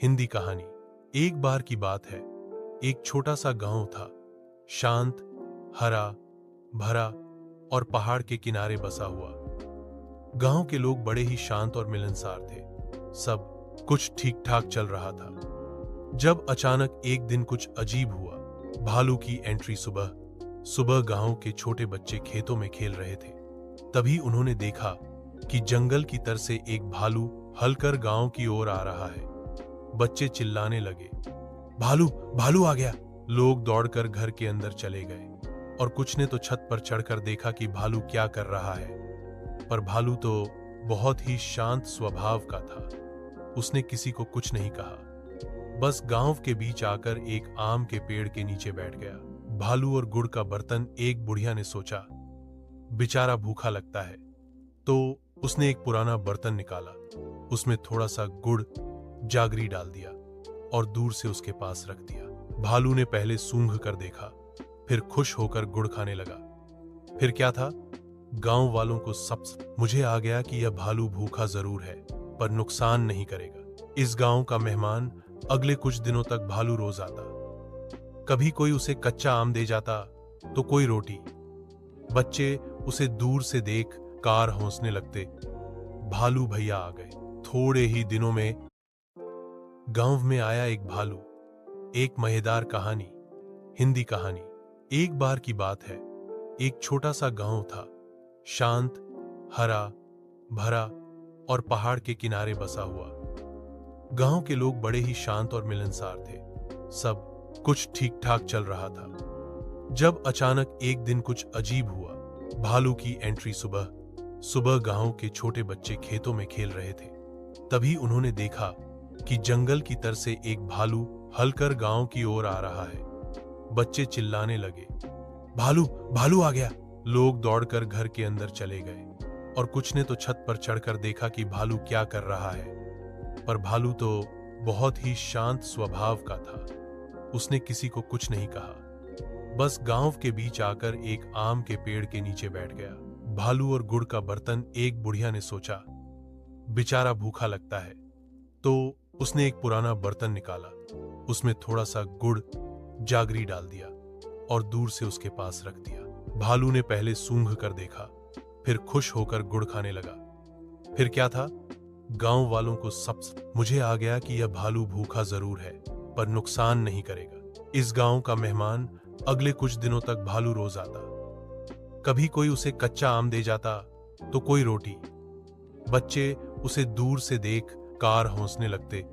हिंदी कहानी। एक बार की बात है, एक छोटा सा गांव था। शांत, हरा भरा और पहाड़ के किनारे बसा हुआ। गांव के लोग बड़े ही शांत और मिलनसार थे। सब कुछ ठीक ठाक चल रहा था जब अचानक एक दिन कुछ अजीब हुआ। भालू की एंट्री। सुबह सुबह गांव के छोटे बच्चे खेतों में खेल रहे थे। तभी उन्होंने देखा कि जंगल की तरफ से एक भालू हलकर गांव की ओर आ रहा है। बच्चे चिल्लाने लगे, भालू भालू आ गया। लोग दौड़कर घर के अंदर चले गए और कुछ ने तो छत पर चढ़कर देखा कि भालू क्या कर रहा है। पर भालू तो बहुत ही शांत स्वभाव का था। उसने किसी को कुछ नहीं कहा, बस गांव के बीच आकर एक आम के पेड़ के नीचे बैठ गया। भालू और गुड़ का बर्तन। एक बुढ़िया ने सोचा, बेचारा भूखा लगता है, तो उसने एक पुराना बर्तन निकाला, उसमें थोड़ा सा गुड़ जागरी डाल दिया और दूर से उसके पास रख दिया। भालू ने पहले सूंघ कर देखा, फिर खुश होकर गुड़ खाने लगा। फिर क्या था, गांव वालों को सब मुझे आ गया कि यह भालू भूखा जरूर है पर नुकसान नहीं करेगा। इस गांव का मेहमान अगले कुछ दिनों तक भालू रोज आता। कभी कोई उसे कच्चा आम दे जाता तो कोई रोटी। बच्चे उसे दूर से देख कार हंसने लगते। भालू भैया आ गए। थोड़े ही दिनों में गांव में आया एक भालू। एक मजेदार कहानी। हिंदी कहानी। एक बार की बात है, एक छोटा सा गांव था। शांत, हरा भरा और पहाड़ के किनारे बसा हुआ। गांव के लोग बड़े ही शांत और मिलनसार थे। सब कुछ ठीक ठाक चल रहा था जब अचानक एक दिन कुछ अजीब हुआ। भालू की एंट्री। सुबह सुबह गांव के छोटे बच्चे खेतों में खेल रहे थे। तभी उन्होंने देखा कि जंगल की तरफ से एक भालू हलकर गांव की ओर आ रहा है। बच्चे चिल्लाने लगे, भालू भालू आ गया। लोग दौड़कर घर के अंदर चले गए और कुछ ने तो छत पर चढ़कर देखा कि भालू क्या कर रहा है। पर भालू तो बहुत ही शांत स्वभाव का था। उसने किसी को कुछ नहीं कहा, बस गांव के बीच आकर एक आम के पेड़ के नीचे बैठ गया। भालू और गुड़ का बर्तन। एक बुढ़िया ने सोचा, बेचारा भूखा लगता है, तो उसने एक पुराना बर्तन निकाला, उसमें थोड़ा सा गुड़ जागरी डाल दिया और दूर से उसके पास रख दिया। भालू ने पहले सूंघ कर देखा, फिर खुश होकर गुड़ खाने लगा। फिर क्या था, गांव वालों को सब मुझे आ गया कि यह भालू भूखा जरूर है पर नुकसान नहीं करेगा। इस गांव का मेहमान अगले कुछ दिनों तक भालू रोज आता। कभी कोई उसे कच्चा आम दे जाता तो कोई रोटी। बच्चे उसे दूर से देख कार हंसने लगते।